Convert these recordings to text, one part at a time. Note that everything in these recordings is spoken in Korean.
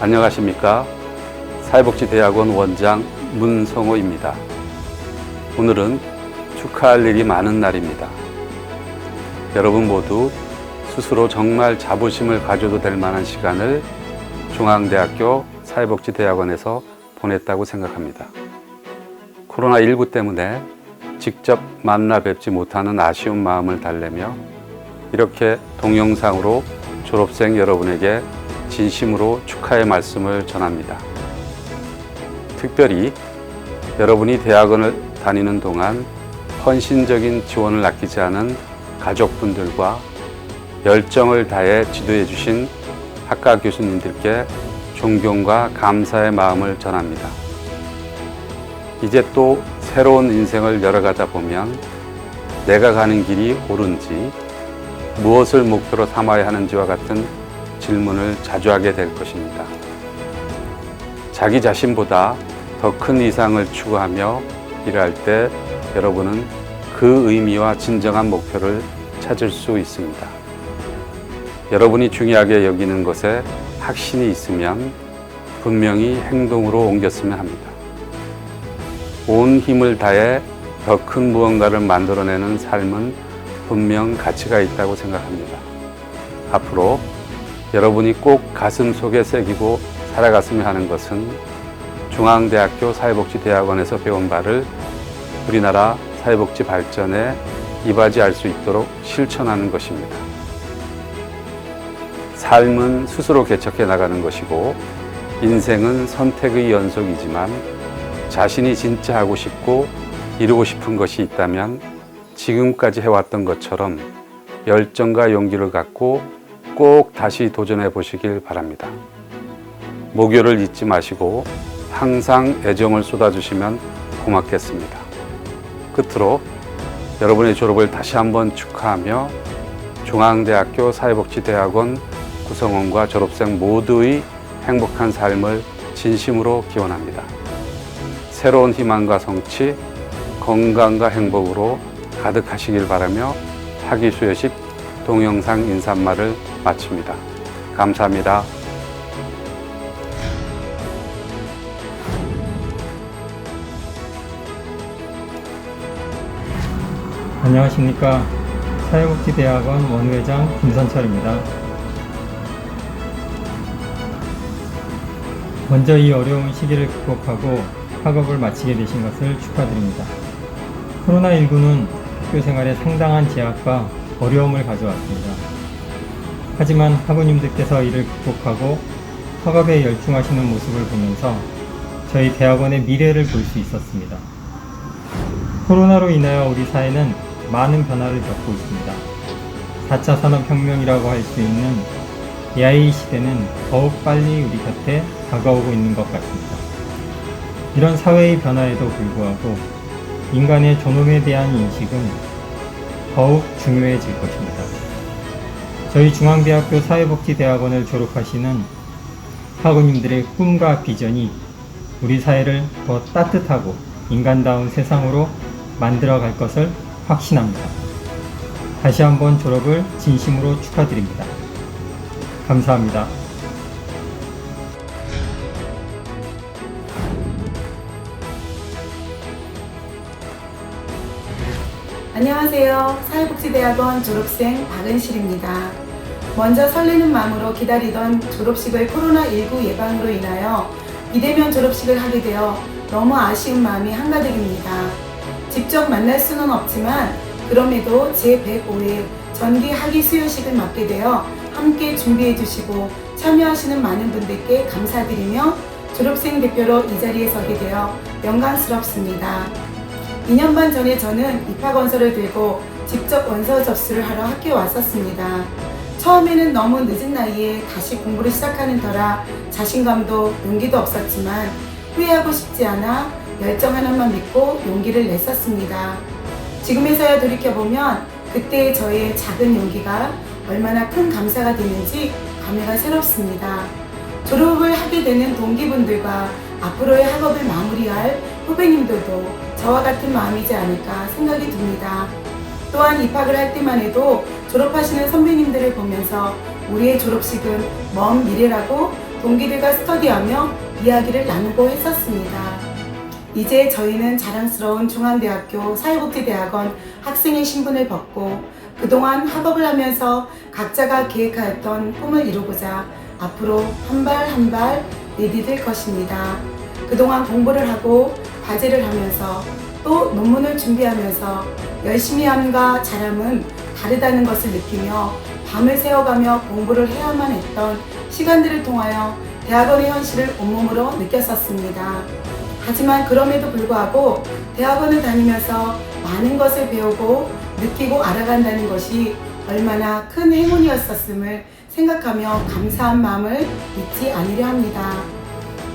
안녕하십니까. 사회복지대학원 원장 문성호입니다. 오늘은 축하할 일이 많은 날입니다. 여러분 모두 스스로 정말 자부심을 가져도 될 만한 시간을 중앙대학교 사회복지대학원에서 보냈다고 생각합니다. 코로나19 때문에 직접 만나 뵙지 못하는 아쉬운 마음을 달래며 이렇게 동영상으로 졸업생 여러분에게 진심으로 축하의 말씀을 전합니다. 특별히 여러분이 대학원을 다니는 동안 헌신적인 지원을 아끼지 않은 가족분들과 열정을 다해 지도해 주신 학과 교수님들께 존경과 감사의 마음을 전합니다. 이제 또 새로운 인생을 열어가다 보면 내가 가는 길이 옳은지, 무엇을 목표로 삼아야 하는지와 같은 질문을 자주 하게 될 것입니다. 자기 자신보다 더 큰 이상을 추구하며 일할 때 여러분은 그 의미와 진정한 목표를 찾을 수 있습니다. 여러분이 중요하게 여기는 것에 확신이 있으면 분명히 행동으로 옮겼으면 합니다. 온 힘을 다해 더 큰 무언가를 만들어내는 삶은 분명 가치가 있다고 생각합니다. 앞으로 여러분이 꼭 가슴 속에 새기고 살아갔으면 하는 것은 중앙대학교 사회복지대학원에서 배운 바를 우리나라 사회복지 발전에 이바지할 수 있도록 실천하는 것입니다. 삶은 스스로 개척해 나가는 것이고 인생은 선택의 연속이지만 자신이 진짜 하고 싶고 이루고 싶은 것이 있다면 지금까지 해왔던 것처럼 열정과 용기를 갖고 꼭 다시 도전해 보시길 바랍니다. 목요를 잊지 마시고 항상 애정을 쏟아주시면 고맙겠습니다. 끝으로 여러분의 졸업을 다시 한번 축하하며 중앙대학교 사회복지대학원 구성원과 졸업생 모두의 행복한 삶을 진심으로 기원합니다. 새로운 희망과 성취, 건강과 행복으로 가득하시길 바라며 학위수여식 동영상 인사말을 마칩니다. 감사합니다. 안녕하십니까. 사회복지대학원 원회장 김선철입니다. 먼저 이 어려운 시기를 극복하고 학업을 마치게 되신 것을 축하드립니다. 코로나19는 학교 생활에 상당한 제약과 어려움을 가져왔습니다. 하지만 학우님들께서 이를 극복하고 학업에 열중하시는 모습을 보면서 저희 대학원의 미래를 볼 수 있었습니다. 코로나로 인하여 우리 사회는 많은 변화를 겪고 있습니다. 4차 산업혁명이라고 할 수 있는 AI 시대는 더욱 빨리 우리 곁에 다가오고 있는 것 같습니다. 이런 사회의 변화에도 불구하고 인간의 존엄에 대한 인식은 더욱 중요해질 것입니다. 저희 중앙대학교 사회복지대학원을 졸업하시는 학우님들의 꿈과 비전이 우리 사회를 더 따뜻하고 인간다운 세상으로 만들어갈 것을 확신합니다. 다시 한번 졸업을 진심으로 축하드립니다. 감사합니다. 안녕하세요. 사회복지대학원 졸업생 박은실입니다. 먼저 설레는 마음으로 기다리던 졸업식을 코로나19 예방으로 인하여 비대면 졸업식을 하게 되어 너무 아쉬운 마음이 한가득입니다. 직접 만날 수는 없지만 그럼에도 제105회 전기 학위 수여식을 맡게 되어 함께 준비해 주시고 참여하시는 많은 분들께 감사드리며 졸업생 대표로 이 자리에 서게 되어 영광스럽습니다. 2년 반 전에 저는 입학원서를 들고 직접 원서 접수를 하러 학교에 왔었습니다. 처음에는 너무 늦은 나이에 다시 공부를 시작하는 터라 자신감도 용기도 없었지만 후회하고 싶지 않아 열정 하나만 믿고 용기를 냈었습니다. 지금에서야 돌이켜보면 그때의 저의 작은 용기가 얼마나 큰 감사가 되는지 감회가 새롭습니다. 졸업을 하게 되는 동기분들과 앞으로의 학업을 마무리할 후배님들도 저와 같은 마음이지 않을까 생각이 듭니다. 또한 입학을 할 때만 해도 졸업하시는 선배님들을 보면서 우리의 졸업식은 먼 미래라고 동기들과 스터디하며 이야기를 나누고 했었습니다. 이제 저희는 자랑스러운 중앙대학교 사회복지대학원 학생의 신분을 벗고 그동안 학업을 하면서 각자가 계획하였던 꿈을 이루고자 앞으로 한 발 한 발 내디딜 것입니다. 그동안 공부를 하고 과제를 하면서 또 논문을 준비하면서 열심히 함과 잘함은 다르다는 것을 느끼며 밤을 새워가며 공부를 해야만 했던 시간들을 통하여 대학원의 현실을 온몸으로 느꼈었습니다. 하지만 그럼에도 불구하고 대학원을 다니면서 많은 것을 배우고 느끼고 알아간다는 것이 얼마나 큰 행운이었었음을 생각하며 감사한 마음을 잊지 않으려 합니다.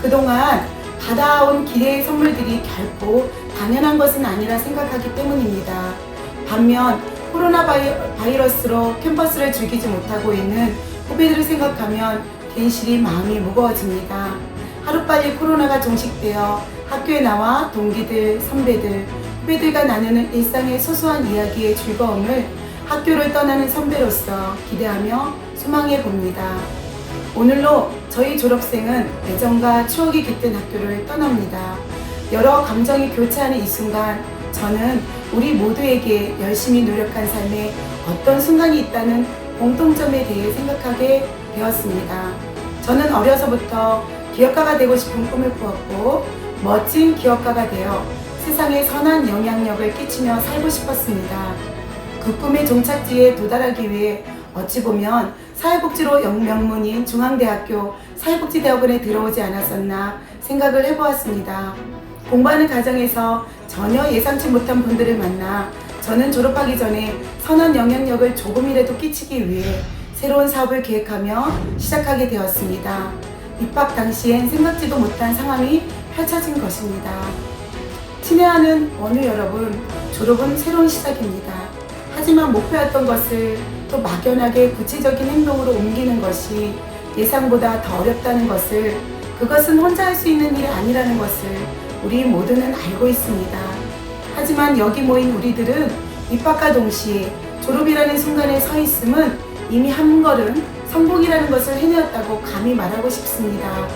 그동안 받아온 기대의 선물들이 결코 당연한 것은 아니라 생각하기 때문입니다. 반면 코로나 바이러스로 캠퍼스를 즐기지 못하고 있는 후배들을 생각하면 괜시리 마음이 무거워집니다. 하루빨리 코로나가 종식되어 학교에 나와 동기들, 선배들, 후배들과 나누는 일상의 소소한 이야기의 즐거움을 학교를 떠나는 선배로서 기대하며 소망해 봅니다. 오늘로 저희 졸업생은 애정과 추억이 깃든 학교를 떠납니다. 여러 감정이 교차하는 이 순간 저는 우리 모두에게 열심히 노력한 삶에 어떤 순간이 있다는 공통점에 대해 생각하게 되었습니다. 저는 어려서부터 기업가가 되고 싶은 꿈을 꾸었고 멋진 기업가가 되어 세상에 선한 영향력을 끼치며 살고 싶었습니다. 그 꿈의 종착지에 도달하기 위해 어찌 보면 사회복지로 명문인 중앙대학교 사회복지대학원에 들어오지 않았었나 생각을 해보았습니다. 공부하는 과정에서 전혀 예상치 못한 분들을 만나 저는 졸업하기 전에 선한 영향력을 조금이라도 끼치기 위해 새로운 사업을 계획하며 시작하게 되었습니다. 입학 당시엔 생각지도 못한 상황이 펼쳐진 것입니다. 친애하는 원우 여러분, 졸업은 새로운 시작입니다. 하지만 목표했던 것을 또 막연하게 구체적인 행동으로 옮기는 것이 예상보다 더 어렵다는 것을, 그것은 혼자 할 수 있는 일이 아니라는 것을 우리 모두는 알고 있습니다. 하지만 여기 모인 우리들은 입학과 동시에 졸업이라는 순간에 서 있음은 이미 한 걸음 성공이라는 것을 해내었다고 감히 말하고 싶습니다.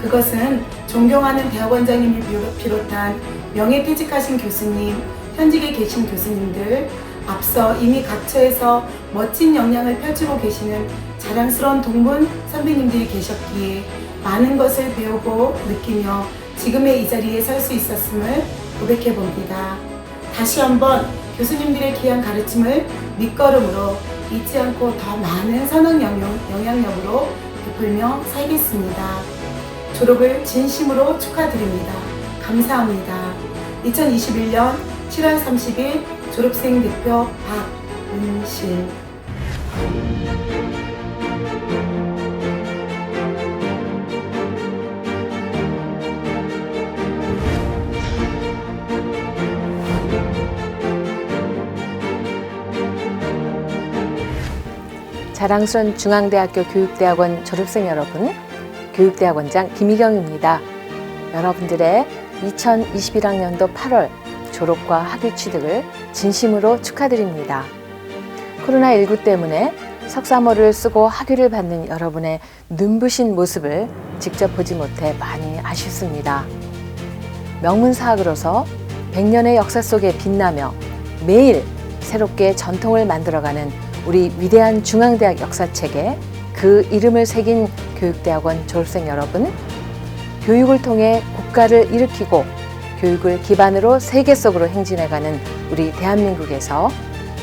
그것은 존경하는 대학원장님을 비롯한 명예퇴직하신 교수님, 현직에 계신 교수님들, 앞서 이미 각처에서 멋진 역량을 펼치고 계시는 자랑스러운 동문 선배님들이 계셨기에 많은 것을 배우고 느끼며 지금의 이 자리에 설 수 있었음을 고백해 봅니다. 다시 한번 교수님들의 귀한 가르침을 밑거름으로 잊지 않고 더 많은 선한 영향력으로 베풀며 살겠습니다. 졸업을 진심으로 축하드립니다. 감사합니다. 2021년 7월 30일 졸업생 대표 박은실. 자랑스러운 중앙대학교 교육대학원 졸업생 여러분, 교육대학원장 김희경입니다. 여러분들의 2021학년도 8월 졸업과 학위 취득을 진심으로 축하드립니다. 코로나19 때문에 석사모를 쓰고 학위를 받는 여러분의 눈부신 모습을 직접 보지 못해 많이 아쉽습니다. 명문사학으로서 100년의 역사 속에 빛나며 매일 새롭게 전통을 만들어가는 우리 위대한 중앙대학 역사책에 그 이름을 새긴 교육대학원 졸업생 여러분, 교육을 통해 국가를 일으키고 교육을 기반으로 세계 속으로 행진해가는 우리 대한민국에서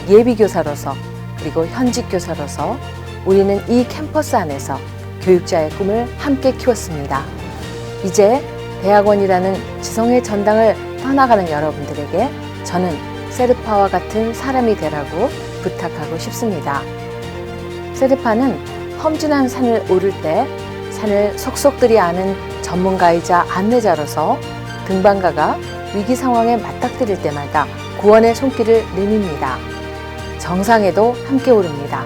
예비교사로서 그리고 현직 교사로서 우리는 이 캠퍼스 안에서 교육자의 꿈을 함께 키웠습니다. 이제 대학원이라는 지성의 전당을 떠나가는 여러분들에게 저는 세르파와 같은 사람이 되라고 부탁하고 싶습니다. 세르파는 험준한 산을 오를 때 산을 속속들이 아는 전문가이자 안내자로서 등반가가 위기 상황에 맞닥뜨릴 때마다 구원의 손길을 내밉니다. 정상에도 함께 오릅니다.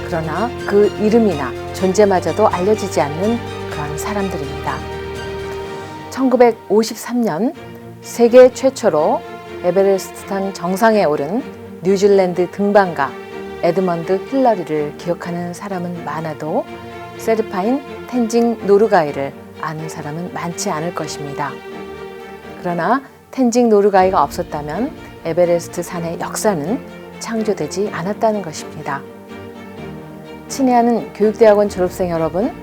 그러나 그 이름이나 존재마저도 알려지지 않는 그런 사람들입니다. 1953년 세계 최초로 에베레스트산 정상에 오른 뉴질랜드 등반가 에드먼드 힐러리를 기억하는 사람은 많아도 세르파인 텐징 노르가이를 아는 사람은 많지 않을 것입니다. 그러나 텐징 노르가이가 없었다면 에베레스트 산의 역사는 창조되지 않았다는 것입니다. 친애하는 교육대학원 졸업생 여러분,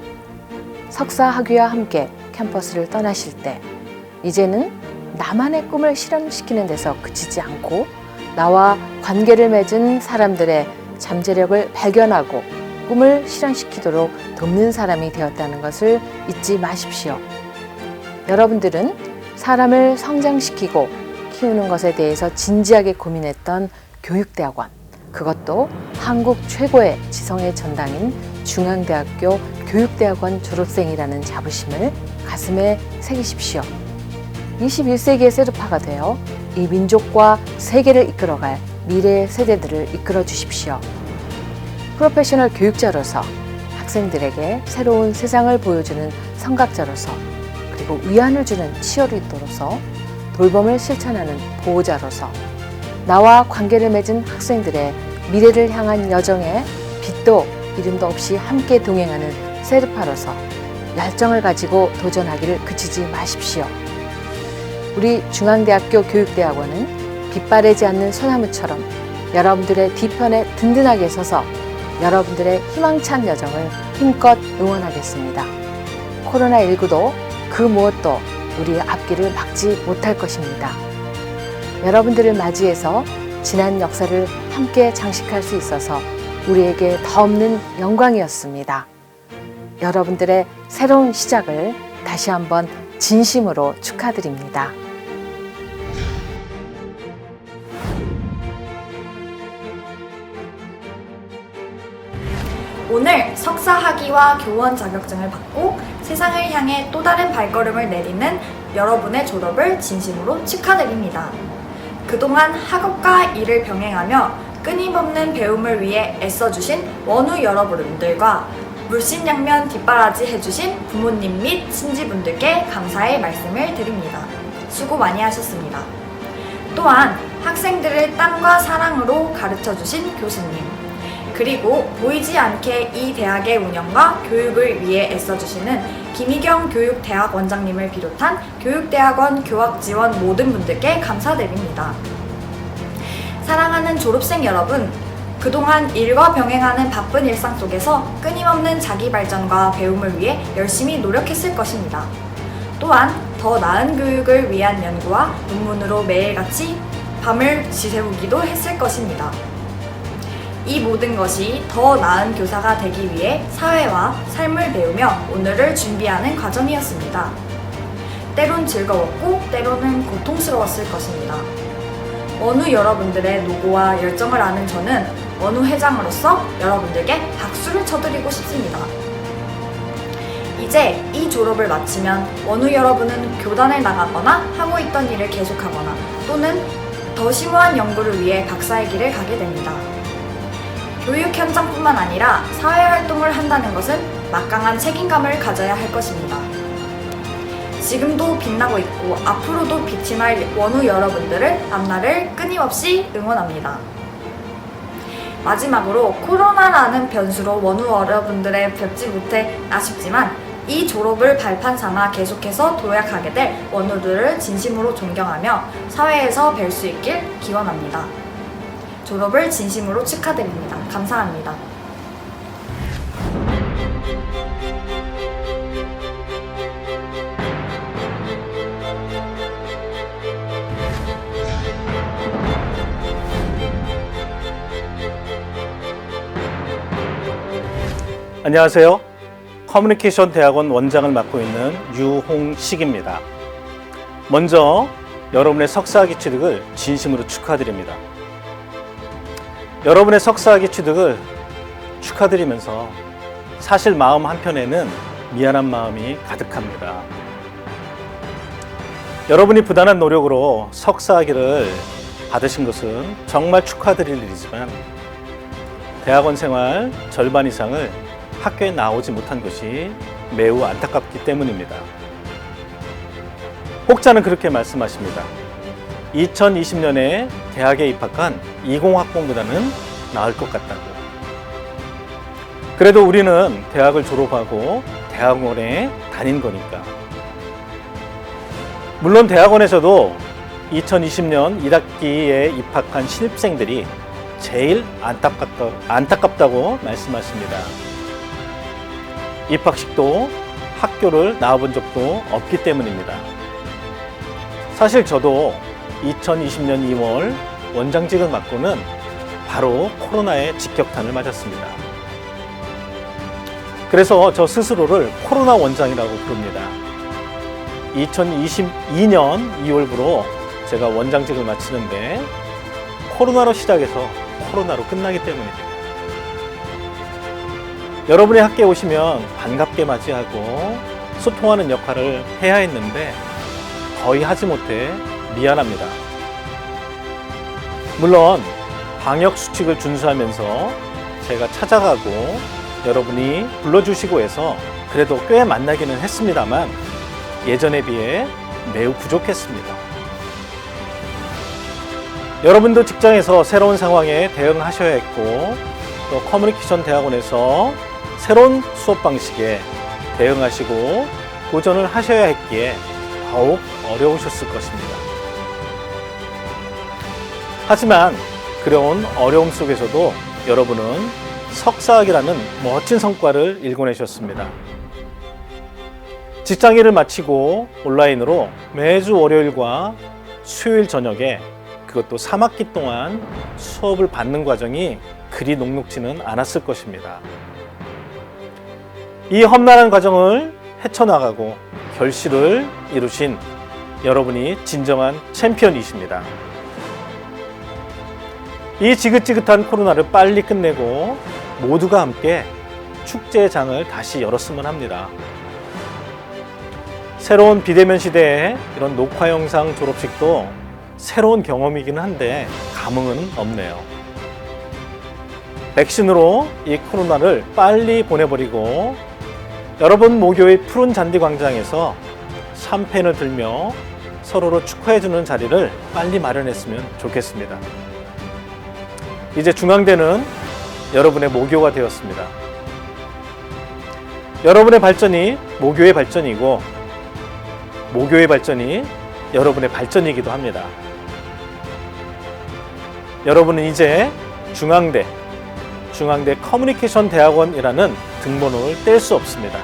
석사 학위와 함께 캠퍼스를 떠나실 때 이제는 나만의 꿈을 실현시키는 데서 그치지 않고 나와 관계를 맺은 사람들의 잠재력을 발견하고 꿈을 실현시키도록 돕는 사람이 되었다는 것을 잊지 마십시오. 여러분들은 사람을 성장시키고 키우는 것에 대해서 진지하게 고민했던 교육대학원, 그것도 한국 최고의 지성의 전당인 중앙대학교 교육대학원 졸업생이라는 자부심을 가슴에 새기십시오. 21세기의 세르파가 되어 이 민족과 세계를 이끌어갈 미래의 세대들을 이끌어 주십시오. 프로페셔널 교육자로서 학생들에게 새로운 세상을 보여주는 성각자로서 그리고 위안을 주는 치어리더로서 돌봄을 실천하는 보호자로서 나와 관계를 맺은 학생들의 미래를 향한 여정에 빛도 이름도 없이 함께 동행하는 세르파로서 열정을 가지고 도전하기를 그치지 마십시오. 우리 중앙대학교 교육대학원은 빛바래지 않는 소나무처럼 여러분들의 뒤편에 든든하게 서서 여러분들의 희망찬 여정을 힘껏 응원하겠습니다. 코로나19도 그 무엇도 우리의 앞길을 막지 못할 것입니다. 여러분들을 맞이해서 지난 역사를 함께 장식할 수 있어서 우리에게 더없는 영광이었습니다. 여러분들의 새로운 시작을 다시 한번 진심으로 축하드립니다. 오늘 석사 학위와 교원 자격증을 받고 세상을 향해 또 다른 발걸음을 내딛는 여러분의 졸업을 진심으로 축하드립니다. 그동안 학업과 일을 병행하며 끊임없는 배움을 위해 애써주신 원우 여러분들과 물심양면 뒷바라지 해주신 부모님 및 친지분들께 감사의 말씀을 드립니다. 수고 많이 하셨습니다. 또한 학생들을 땀과 사랑으로 가르쳐주신 교수님, 그리고 보이지 않게 이 대학의 운영과 교육을 위해 애써주시는 김희경 교육대학원장님을 비롯한 교육대학원 교학지원 모든 분들께 감사드립니다. 사랑하는 졸업생 여러분, 그동안 일과 병행하는 바쁜 일상 속에서 끊임없는 자기 발전과 배움을 위해 열심히 노력했을 것입니다. 또한 더 나은 교육을 위한 연구와 논문으로 매일같이 밤을 지새우기도 했을 것입니다. 이 모든 것이 더 나은 교사가 되기 위해 사회와 삶을 배우며 오늘을 준비하는 과정이었습니다. 때론 즐거웠고 때로는 고통스러웠을 것입니다. 원우 여러분들의 노고와 열정을 아는 저는 원우 회장으로서 여러분들께 박수를 쳐드리고 싶습니다. 이제 이 졸업을 마치면 원우 여러분은 교단에 나가거나 하고 있던 일을 계속하거나 또는 더 심오한 연구를 위해 박사의 길을 가게 됩니다. 교육 현장뿐만 아니라 사회활동을 한다는 것은 막강한 책임감을 가져야 할 것입니다. 지금도 빛나고 있고 앞으로도 빛이 날 원우 여러분들을 앞날을 끊임없이 응원합니다. 마지막으로 코로나라는 변수로 원우 여러분들의 뵙지 못해 아쉽지만 이 졸업을 발판 삼아 계속해서 도약하게 될 원우들을 진심으로 존경하며 사회에서 뵐 수 있길 기원합니다. 졸업을 진심으로 축하드립니다. 감사합니다. 안녕하세요. 커뮤니케이션 대학원 원장을 맡고 있는 유홍식입니다. 먼저 여러분의 석사학위 취득을 진심으로 축하드립니다. 여러분의 석사학위 취득을 축하드리면서 사실 마음 한편에는 미안한 마음이 가득합니다. 여러분이 부단한 노력으로 석사학위를 받으신 것은 정말 축하드릴 일이지만 대학원 생활 절반 이상을 학교에 나오지 못한 것이 매우 안타깝기 때문입니다. 혹자는 그렇게 말씀하십니다. 2020년에 대학에 입학한 20학번보다는 나을 것 같다고. 그래도 우리는 대학을 졸업하고 대학원에 다닌 거니까. 물론 대학원에서도 2020년 1학기에 입학한 신입생들이 제일 안타깝다고 말씀하십니다. 입학식도 학교를 나와본 적도 없기 때문입니다. 사실 저도 2020년 2월 원장직을 맡고는 바로 코로나의 직격탄을 맞았습니다. 그래서 저 스스로를 코로나 원장이라고 부릅니다. 2022년 2월부로 제가 원장직을 마치는데 코로나로 시작해서 코로나로 끝나기 때문입니다. 여러분이 학교에 오시면 반갑게 맞이하고 소통하는 역할을 해야 했는데 거의 하지 못해 미안합니다. 물론 방역 수칙을 준수하면서 제가 찾아가고 여러분이 불러주시고 해서 그래도 꽤 만나기는 했습니다만 예전에 비해 매우 부족했습니다. 여러분도 직장에서 새로운 상황에 대응하셔야 했고 또 커뮤니케이션 대학원에서 새로운 수업 방식에 대응하시고 도전을 하셔야 했기에 더욱 어려우셨을 것입니다. 하지만 그런 어려움 속에서도 여러분은 석사학위라는 멋진 성과를 일궈내셨습니다. 직장일을 마치고 온라인으로 매주 월요일과 수요일 저녁에 그것도 3학기 동안 수업을 받는 과정이 그리 녹록지는 않았을 것입니다. 이 험난한 과정을 헤쳐나가고 결실을 이루신 여러분이 진정한 챔피언이십니다. 이 지긋지긋한 코로나를 빨리 끝내고 모두가 함께 축제의 장을 다시 열었으면 합니다. 새로운 비대면 시대에 이런 녹화 영상 졸업식도 새로운 경험이긴 한데 감흥은 없네요. 백신으로 이 코로나를 빨리 보내버리고 여러분 모교의 푸른 잔디광장에서 샴페인을 들며 서로를 축하해주는 자리를 빨리 마련했으면 좋겠습니다. 이제 중앙대는 여러분의 모교가 되었습니다. 여러분의 발전이 모교의 발전이고 모교의 발전이 여러분의 발전이기도 합니다. 여러분은 이제 중앙대 커뮤니케이션 대학원이라는 등번호를 뗄 수 없습니다.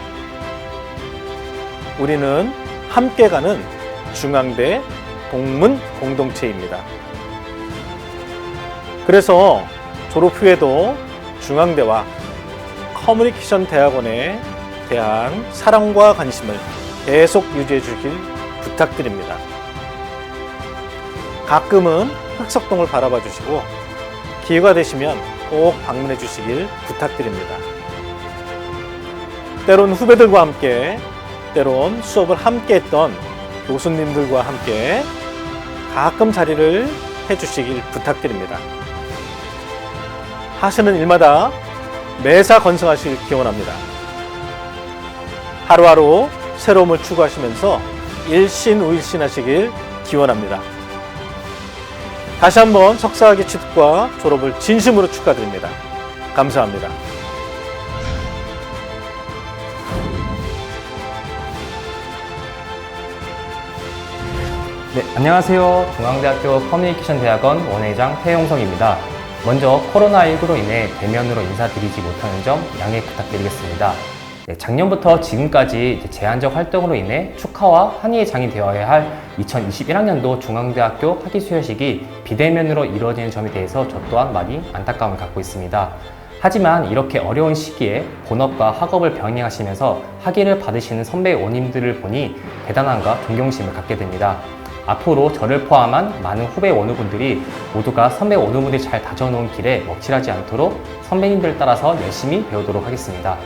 우리는 함께 가는 중앙대 동문 공동체입니다. 그래서 졸업 후에도 중앙대와 커뮤니케이션 대학원에 대한 사랑과 관심을 계속 유지해 주길 부탁드립니다. 가끔은 흑석동을 바라봐 주시고 기회가 되시면 꼭 방문해 주시길 부탁드립니다. 때론 후배들과 함께, 때론 수업을 함께 했던 교수님들과 함께 가끔 자리를 해주시길 부탁드립니다. 하시는 일마다 매사 건승하시길 기원합니다. 하루하루 새로움을 추구하시면서 일신우일신하시길 기원합니다. 다시 한번 석사학위 취득과 졸업을 진심으로 축하드립니다. 감사합니다. 네, 안녕하세요. 중앙대학교 커뮤니케이션 대학원 원회장 태용석입니다. 먼저 코로나19로 인해 대면으로 인사드리지 못하는 점 양해 부탁드리겠습니다. 네, 작년부터 지금까지 제한적 활동으로 인해 축하와 환희의 장이 되어야 할 2021학년도 중앙대학교 학위 수여식이 비대면으로 이루어지는 점에 대해서 저 또한 많이 안타까움을 갖고 있습니다. 하지만 이렇게 어려운 시기에 본업과 학업을 병행하시면서 학위를 받으시는 선배 원님들을 보니 대단함과 존경심을 갖게 됩니다. 앞으로 저를 포함한 많은 후배 원우분들이 모두가 선배 원우분들이 잘 다져놓은 길에 먹칠하지 않도록 선배님들 따라서 열심히 배우도록 하겠습니다.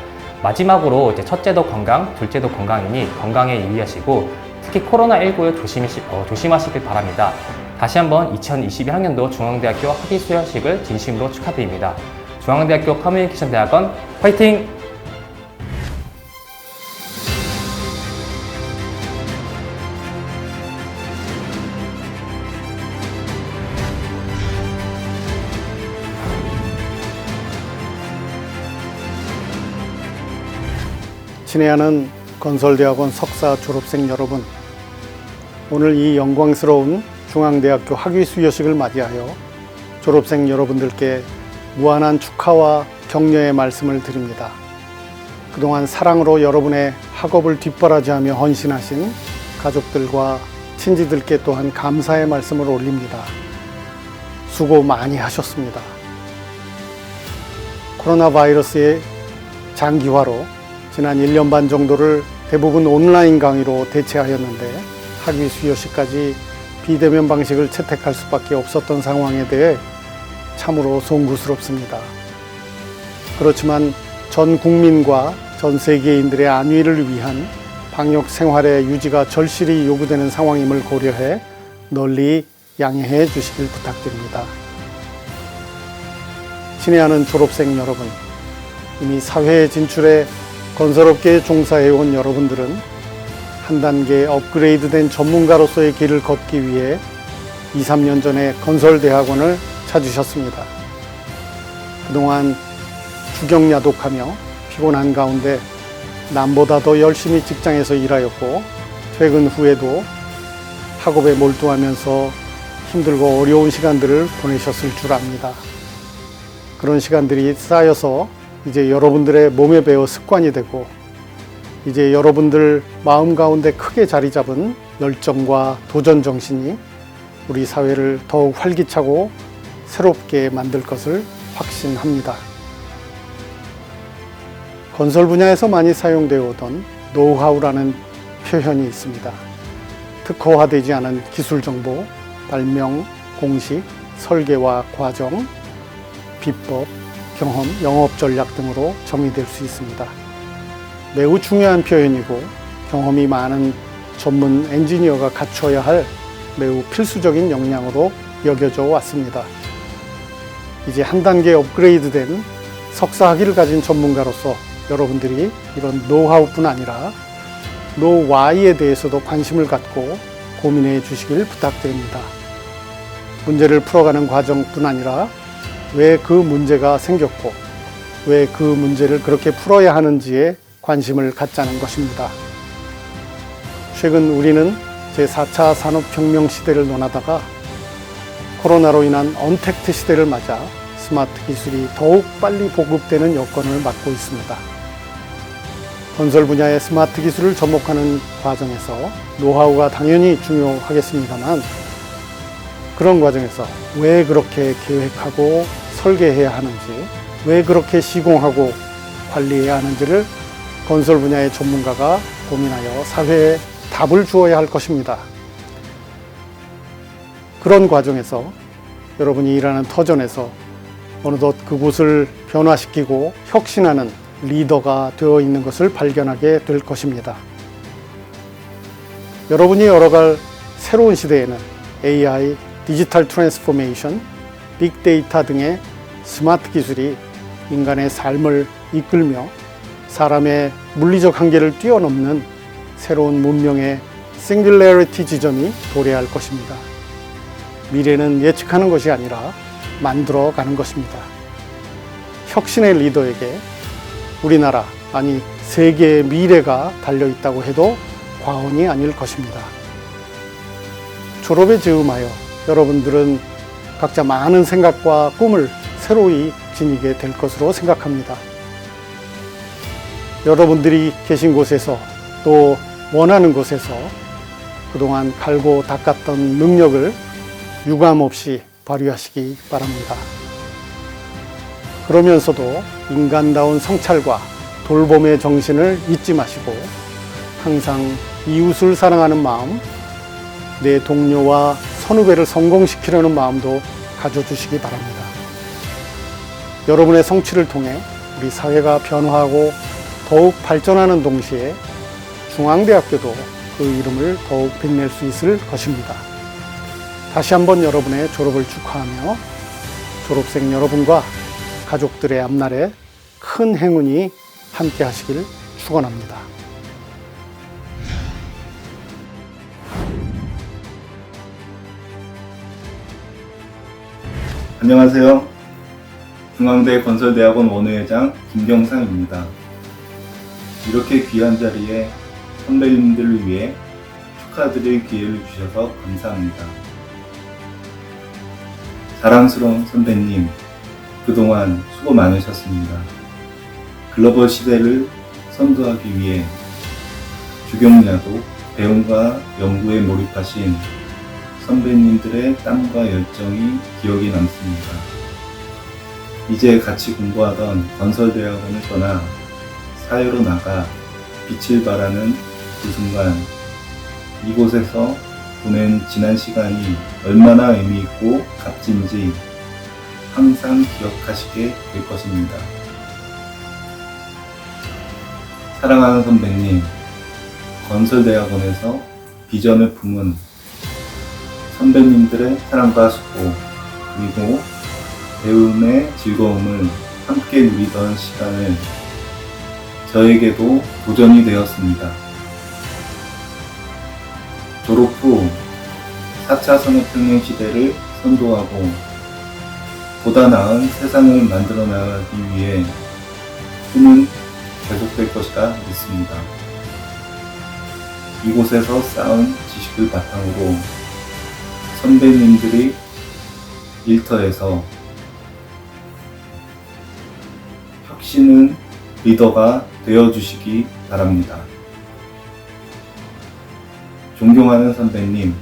마지막으로 첫째도 건강, 둘째도 건강이니 건강에 유의하시고 특히 코로나19에 조심하시길 바랍니다. 다시 한번 2021학년도 중앙대학교 학위 수여식을 진심으로 축하드립니다. 중앙대학교 커뮤니케이션 대학원 화이팅! 친애하는 건설대학원 석사 졸업생 여러분, 오늘 이 영광스러운 중앙대학교 학위 수여식을 맞이하여 졸업생 여러분들께 무한한 축하와 격려의 말씀을 드립니다. 그동안 사랑으로 여러분의 학업을 뒷바라지하며 헌신하신 가족들과 친지들께 또한 감사의 말씀을 올립니다. 수고 많이 하셨습니다. 코로나 바이러스의 장기화로 지난 1년 반 정도를 대부분 온라인 강의로 대체하였는데 학위 수여식까지 비대면 방식을 채택할 수밖에 없었던 상황에 대해 참으로 송구스럽습니다. 그렇지만 전 국민과 전 세계인들의 안위를 위한 방역 생활의 유지가 절실히 요구되는 상황임을 고려해 널리 양해해 주시길 부탁드립니다. 친애하는 졸업생 여러분, 이미 사회에 진출해 건설업계에 종사해온 여러분들은 한 단계 업그레이드된 전문가로서의 길을 걷기 위해 2, 3년 전에 건설대학원을 찾으셨습니다. 그동안 주경야독하며 피곤한 가운데 남보다 더 열심히 직장에서 일하였고 퇴근 후에도 학업에 몰두하면서 힘들고 어려운 시간들을 보내셨을 줄 압니다. 그런 시간들이 쌓여서 이제 여러분들의 몸에 배어 습관이 되고 이제 여러분들 마음 가운데 크게 자리 잡은 열정과 도전 정신이 우리 사회를 더욱 활기차고 새롭게 만들 것을 확신합니다. 건설 분야에서 많이 사용되어 오던 노하우라는 표현이 있습니다. 특허화되지 않은 기술 정보, 발명, 공식, 설계와 과정, 비법, 경험, 영업 전략 등으로 정의될 수 있습니다. 매우 중요한 표현이고 경험이 많은 전문 엔지니어가 갖춰야 할 매우 필수적인 역량으로 여겨져 왔습니다. 이제 한 단계 업그레이드된 석사 학위를 가진 전문가로서 여러분들이 이런 노하우뿐 아니라 노와이에 대해서도 관심을 갖고 고민해 주시길 부탁드립니다. 문제를 풀어가는 과정뿐 아니라 왜 그 문제가 생겼고 왜 그 문제를 그렇게 풀어야 하는지에 관심을 갖자는 것입니다. 최근 우리는 제4차 산업혁명 시대를 논하다가 코로나로 인한 언택트 시대를 맞아 스마트 기술이 더욱 빨리 보급되는 여건을 맞고 있습니다. 건설 분야의 스마트 기술을 접목하는 과정에서 노하우가 당연히 중요하겠습니다만 그런 과정에서 왜 그렇게 계획하고 설계해야 하는지, 왜 그렇게 시공하고 관리해야 하는지를 건설 분야의 전문가가 고민하여 사회에 답을 주어야 할 것입니다. 그런 과정에서 여러분이 일하는 터전에서 어느덧 그곳을 변화시키고 혁신하는 리더가 되어 있는 것을 발견하게 될 것입니다. 여러분이 열어갈 새로운 시대에는 AI, 디지털 트랜스포메이션, 빅데이터 등의 스마트 기술이 인간의 삶을 이끌며 사람의 물리적 한계를 뛰어넘는 새로운 문명의 싱귤레리티 지점이 도래할 것입니다. 미래는 예측하는 것이 아니라 만들어가는 것입니다. 혁신의 리더에게 우리나라, 아니 세계의 미래가 달려있다고 해도 과언이 아닐 것입니다. 졸업에 즈음하여 여러분들은 각자 많은 생각과 꿈을 새로이 지니게 될 것으로 생각합니다. 여러분들이 계신 곳에서 또 원하는 곳에서 그동안 갈고 닦았던 능력을 유감없이 발휘하시기 바랍니다. 그러면서도 인간다운 성찰과 돌봄의 정신을 잊지 마시고 항상 이웃을 사랑하는 마음, 내 동료와 선후배를 성공시키려는 마음도 가져주시기 바랍니다. 여러분의 성취를 통해 우리 사회가 변화하고 더욱 발전하는 동시에 중앙대학교도 그 이름을 더욱 빛낼 수 있을 것입니다. 다시 한번 여러분의 졸업을 축하하며 졸업생 여러분과 가족들의 앞날에 큰 행운이 함께 하시길 축원합니다. 안녕하세요. 중앙대 건설대학원 원외회장 김경상입니다. 이렇게 귀한 자리에 선배님들을 위해 축하드릴 기회를 주셔서 감사합니다. 자랑스러운 선배님, 그동안 수고 많으셨습니다. 글로벌 시대를 선도하기 위해 주경야도 배움과 연구에 몰입하신 선배님들의 땀과 열정이 기억에 남습니다. 이제 같이 공부하던 건설대학원을 떠나 사회로 나가 빛을 발하는 그 순간, 이곳에서 보낸 지난 시간이 얼마나 의미있고 값진지 항상 기억하시게 될 것입니다. 사랑하는 선배님, 건설대학원에서 비전을 품은 선배님들의 사랑과 수고, 그리고 배움의 즐거움을 함께 누리던 시간을 저에게도 도전이 되었습니다. 졸업 후 4차 산업혁명 시대를 선도하고 보다 나은 세상을 만들어 나가기 위해 꿈은 계속될 것이라 믿습니다. 이곳에서 쌓은 지식을 바탕으로 선배님들이 일터에서 혁신은 리더가 되어주시기 바랍니다. 존경하는 선배님,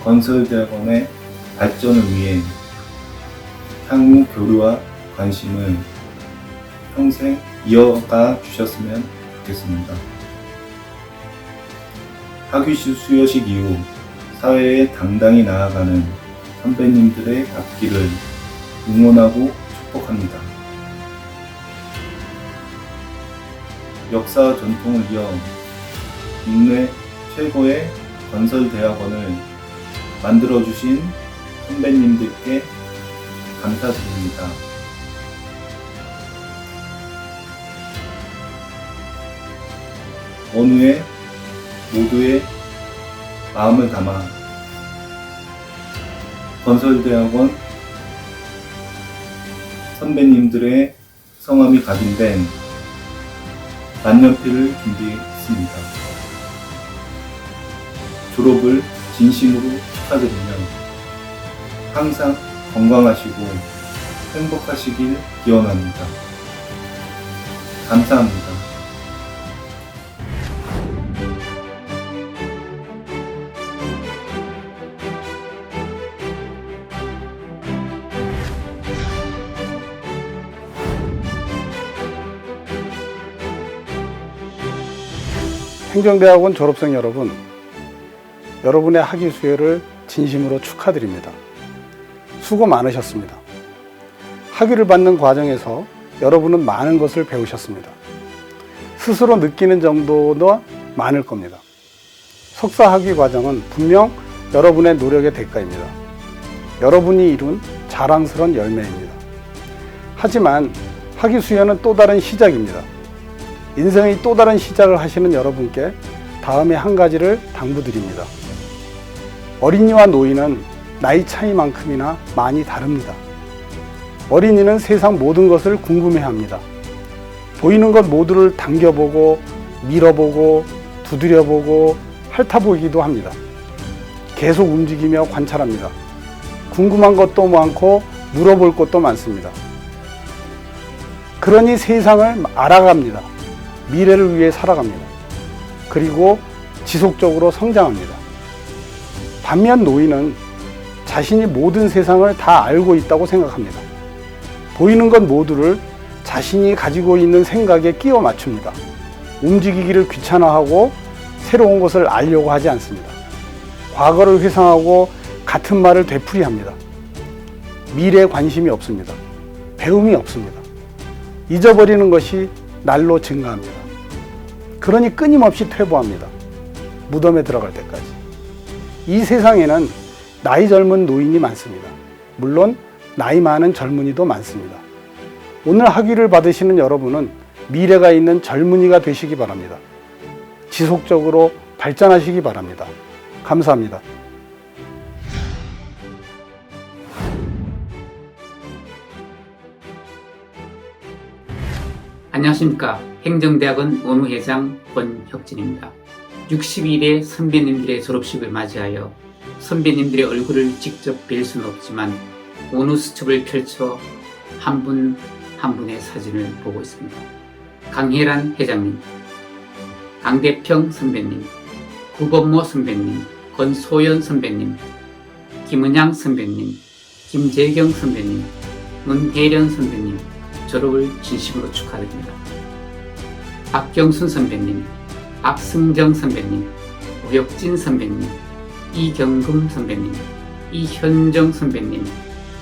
건설대학원의 발전을 위해 향후 교류와 관심을 평생 이어가 주셨으면 좋겠습니다. 학위 수여식 이후 사회에 당당히 나아가는 선배님들의 앞길을 응원하고 축복합니다. 역사와 전통을 이어 국내 최고의 건설대학원을 만들어주신 선배님들께 감사드립니다. 원우에 모두의 마음을 담아 건설대학원 선배님들의 성함이 각인된 만년필을 준비했습니다. 졸업을 진심으로 축하드리며 항상 건강하시고 행복하시길 기원합니다. 감사합니다. 행정대학원 졸업생 여러분, 여러분의 학위 수여를 진심으로 축하드립니다. 수고 많으셨습니다. 학위를 받는 과정에서 여러분은 많은 것을 배우셨습니다. 스스로 느끼는 정도도 많을 겁니다. 석사 학위 과정은 분명 여러분의 노력의 대가입니다. 여러분이 이룬 자랑스러운 열매입니다. 하지만 학위 수여는 또 다른 시작입니다. 인생의 또 다른 시작을 하시는 여러분께 다음에 한 가지를 당부드립니다. 어린이와 노인은 나이 차이만큼이나 많이 다릅니다. 어린이는 세상 모든 것을 궁금해합니다. 보이는 것 모두를 당겨보고 밀어보고 두드려보고 핥아보기도 합니다. 계속 움직이며 관찰합니다. 궁금한 것도 많고 물어볼 것도 많습니다. 그러니 세상을 알아갑니다. 미래를 위해 살아갑니다. 그리고 지속적으로 성장합니다. 반면 노인은 자신이 모든 세상을 다 알고 있다고 생각합니다. 보이는 것 모두를 자신이 가지고 있는 생각에 끼워 맞춥니다. 움직이기를 귀찮아하고 새로운 것을 알려고 하지 않습니다. 과거를 회상하고 같은 말을 되풀이합니다. 미래에 관심이 없습니다. 배움이 없습니다. 잊어버리는 것이 날로 증가합니다. 그러니 끊임없이 퇴보합니다. 무덤에 들어갈 때까지. 이 세상에는 나이 젊은 노인이 많습니다. 물론 나이 많은 젊은이도 많습니다. 오늘 학위를 받으시는 여러분은 미래가 있는 젊은이가 되시기 바랍니다. 지속적으로 발전하시기 바랍니다. 감사합니다. 안녕하십니까. 행정대학원 원우회장 권혁진입니다. 62대 선배님들의 졸업식을 맞이하여 선배님들의 얼굴을 직접 뵐 수는 없지만 원우수첩을 펼쳐 한 분 한 분의 사진을 보고 있습니다. 강혜란 회장님, 강대평 선배님, 구범모 선배님, 권소연 선배님, 김은양 선배님, 김재경 선배님, 문혜련 선배님, 졸업을 진심으로 축하드립니다. 박경순 선배님, 박승정 선배님, 오혁진 선배님, 이경금 선배님, 이현정 선배님,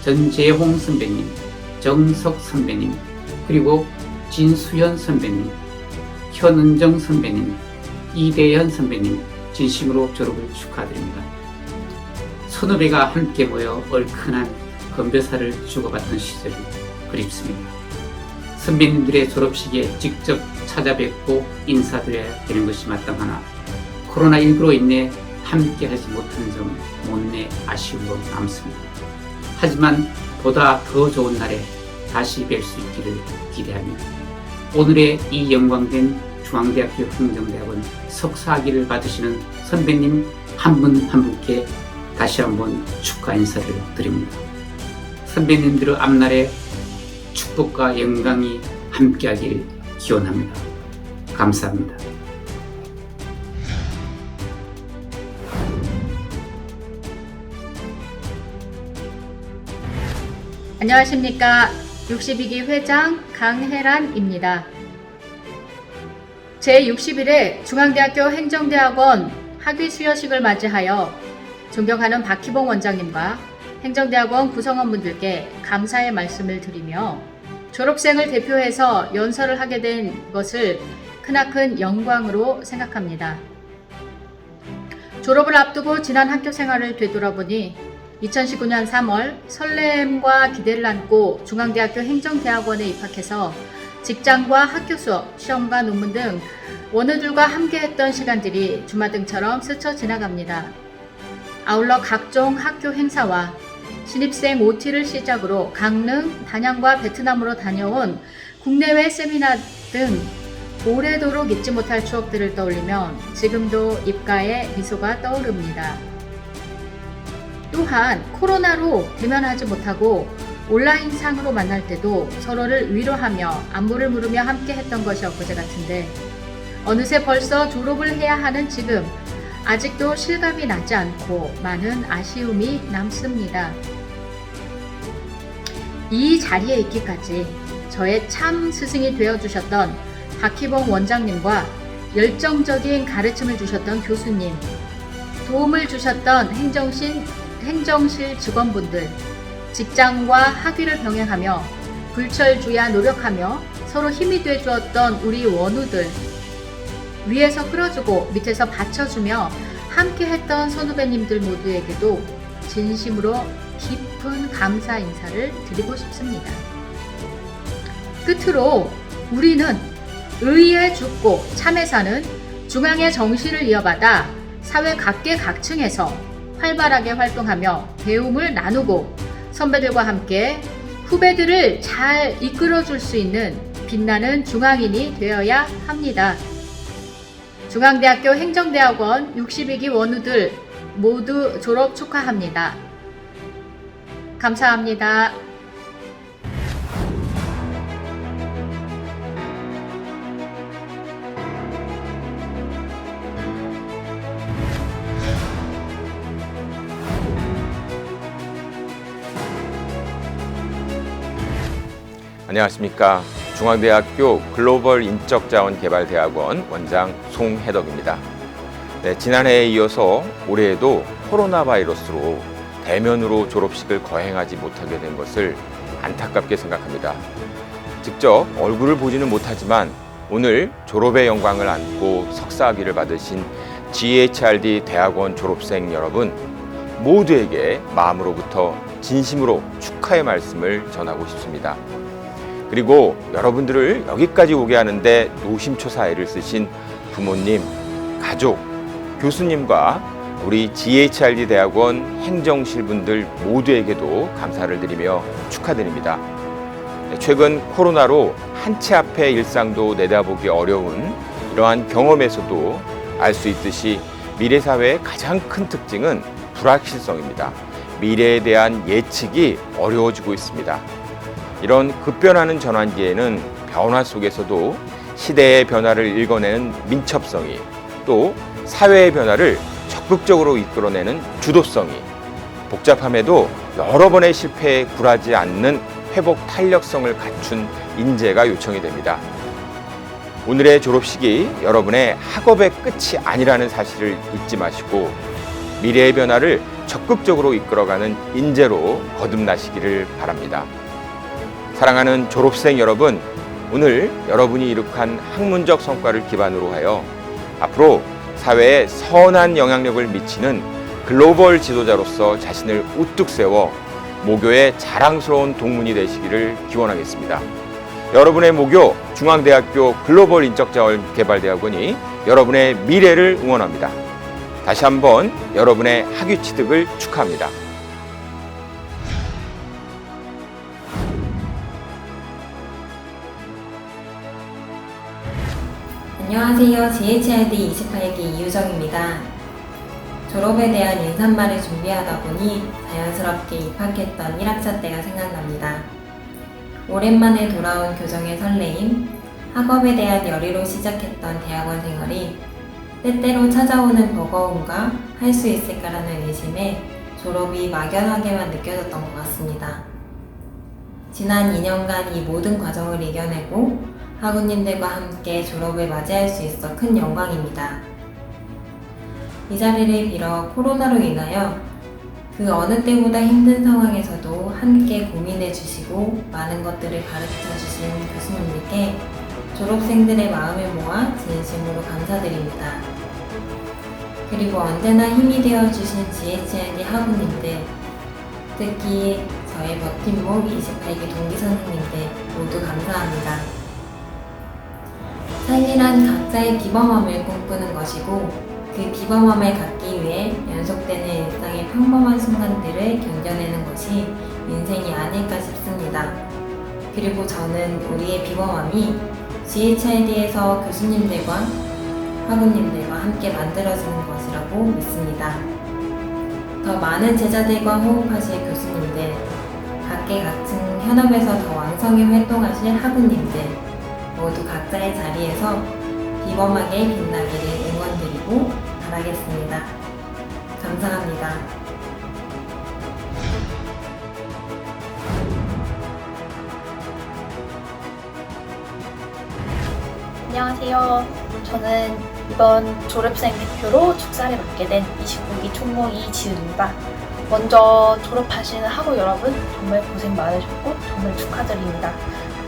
전재홍 선배님, 정석 선배님, 그리고 진수현 선배님, 현은정 선배님, 이대현 선배님, 진심으로 졸업을 축하드립니다. 선후배가 함께 모여 얼큰한 건배사를 주고받던 시절이 그립습니다. 선배님들의 졸업식에 직접 찾아뵙고 인사드려야 되는 것이 마땅하나 코로나19로 인해 함께 하지 못하는 점 못내 아쉬움으로 남습니다. 하지만 보다 더 좋은 날에 다시 뵐 수 있기를 기대합니다. 오늘의 이 영광된 중앙대학교 행정대학원 석사학위를 받으시는 선배님 한 분 한 분께 다시 한번 축하 인사를 드립니다. 선배님들의 앞날에 축복과 영광이 함께하길 기원합니다. 감사합니다. 안녕하십니까. 62기 회장 강혜란입니다. 제61회 중앙대학교 행정대학원 학위 수여식을 맞이하여 존경하는 박희봉 원장님과 행정대학원 구성원분들께 감사의 말씀을 드리며 졸업생을 대표해서 연설을 하게 된 것을 크나큰 영광으로 생각합니다. 졸업을 앞두고 지난 학교 생활을 되돌아보니 2019년 3월 설렘과 기대를 안고 중앙대학교 행정대학원에 입학해서 직장과 학교 수업, 시험과 논문 등 원우들과 함께했던 시간들이 주마등처럼 스쳐 지나갑니다. 아울러 각종 학교 행사와 신입생 OT를 시작으로 강릉, 단양과 베트남으로 다녀온 국내외 세미나 등 오래도록 잊지 못할 추억들을 떠올리면 지금도 입가에 미소가 떠오릅니다. 또한 코로나로 대면하지 못하고 온라인상으로 만날 때도 서로를 위로하며 안부를 물으며 함께 했던 것이 엊그제 같은데 어느새 벌써 졸업을 해야 하는 지금 아직도 실감이 나지 않고 많은 아쉬움이 남습니다. 이 자리에 있기까지 저의 참 스승이 되어주셨던 박희봉 원장님과 열정적인 가르침을 주셨던 교수님, 도움을 주셨던 행정실 직원분들, 직장과 학위를 병행하며 불철주야 노력하며 서로 힘이 되어주었던 우리 원우들, 위에서 끌어주고 밑에서 받쳐주며 함께했던 선후배님들 모두에게도 진심으로 깊은 감사 인사를 드리고 싶습니다. 끝으로 우리는 의에 죽고 참에 사는 중앙의 정신을 이어받아 사회 각계각층에서 활발하게 활동하며 배움을 나누고 선배들과 함께 후배들을 잘 이끌어줄 수 있는 빛나는 중앙인이 되어야 합니다. 중앙대학교 행정대학원 62기 원우들 모두 졸업 축하합니다. 감사합니다. 안녕하십니까. 중앙대학교 글로벌 인적자원개발대학원 원장 송혜덕입니다. 네, 지난해에 이어서 올해에도 코로나 바이러스로 대면으로 졸업식을 거행하지 못하게 된 것을 안타깝게 생각합니다. 직접 얼굴을 보지는 못하지만 오늘 졸업의 영광을 안고 석사학위를 받으신 GHRD 대학원 졸업생 여러분 모두에게 마음으로부터 진심으로 축하의 말씀을 전하고 싶습니다. 그리고 여러분들을 여기까지 오게 하는데 노심초사 애를 쓰신 부모님, 가족, 교수님과 우리 GHRD 대학원 행정실 분들 모두에게도 감사를 드리며 축하드립니다. 최근 코로나로 한 치 앞의 일상도 내다보기 어려운 이러한 경험에서도 알 수 있듯이 미래 사회의 가장 큰 특징은 불확실성입니다. 미래에 대한 예측이 어려워지고 있습니다. 이런 급변하는 전환기에는 변화 속에서도 시대의 변화를 읽어내는 민첩성이 또 사회의 변화를 적극적으로 이끌어내는 주도성이 복잡함에도 여러 번의 실패에 굴하지 않는 회복 탄력성을 갖춘 인재가 요청이 됩니다. 오늘의 졸업식이 여러분의 학업의 끝이 아니라는 사실을 잊지 마시고 미래의 변화를 적극적으로 이끌어가는 인재로 거듭나시기를 바랍니다. 사랑하는 졸업생 여러분, 오늘 여러분이 이룩한 학문적 성과를 기반으로 하여 앞으로 사회에 선한 영향력을 미치는 글로벌 지도자로서 자신을 우뚝 세워 모교의 자랑스러운 동문이 되시기를 기원하겠습니다. 여러분의 모교 중앙대학교 글로벌 인적자원개발대학원이 여러분의 미래를 응원합니다. 다시 한번 여러분의 학위 취득을 축하합니다. 안녕하세요. GHRD 28기 이유정입니다. 졸업에 대한 인사말을 준비하다 보니 자연스럽게 입학했던 1학년 때가 생각납니다. 오랜만에 돌아온 교정의 설레임, 학업에 대한 열의로 시작했던 대학원 생활이 때때로 찾아오는 버거움과 할 수 있을까라는 의심에 졸업이 막연하게만 느껴졌던 것 같습니다. 지난 2년간 이 모든 과정을 이겨내고 학우님들과 함께 졸업을 맞이할 수 있어 큰 영광입니다. 이 자리를 빌어 코로나로 인하여 그 어느 때보다 힘든 상황에서도 함께 고민해 주시고 많은 것들을 가르쳐 주신 교수님들께 졸업생들의 마음을 모아 진심으로 감사드립니다. 그리고 언제나 힘이 되어 주신 GHRD 학우님들, 특히 저의 버팀목 28기 동기 선생님들 모두 감사합니다. 삶이란 각자의 비범함을 꿈꾸는 것이고 그 비범함을 갖기 위해 연속되는 일상의 평범한 순간들을 견뎌내는 것이 인생이 아닐까 싶습니다. 그리고 저는 우리의 비범함이 GHRD에서 교수님들과 학우님들과 함께 만들어지는 것이라고 믿습니다. 더 많은 제자들과 호흡하실 교수님들, 각계각층 현업에서 더 왕성히 활동하실 학우님들 모두 각자의 자리에서 비범하게 빛나기를 응원드리고 바라겠습니다. 감사합니다. 안녕하세요. 저는 이번 졸업생 대표로 축사를 맡게 된 29기 총무 이지은입니다. 먼저 졸업하시는 학우 여러분 정말 고생 많으셨고 정말 축하드립니다.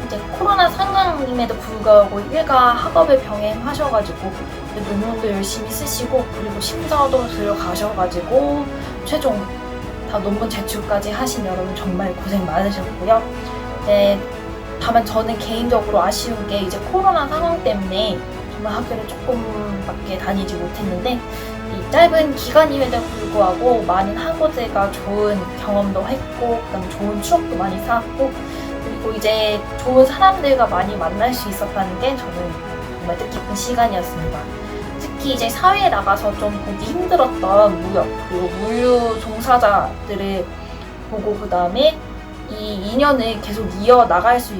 이제 코로나 상황임에도 불구하고 일과 학업을 병행하셔가지고 논문도 열심히 쓰시고 그리고 심사도 들어가셔가지고 최종 다 논문 제출까지 하신 여러분 정말 고생 많으셨고요. 네, 다만 저는 개인적으로 아쉬운 게 이제 코로나 상황 때문에 정말 학교를 조금밖에 다니지 못했는데 이 짧은 기간임에도 불구하고 많은 학우들과 좋은 경험도 했고 그다음에 좋은 추억도 많이 쌓았고 그리고 이제 좋은 사람들과 많이 만날 수 있었다는 게 저는 정말 뜻깊은 시간이었습니다. 특히 이제 사회에 나가서 좀 보기 힘들었던 무역 그리고 물류 종사자들을 보고 그 다음에 이 인연을 계속 이어나갈 수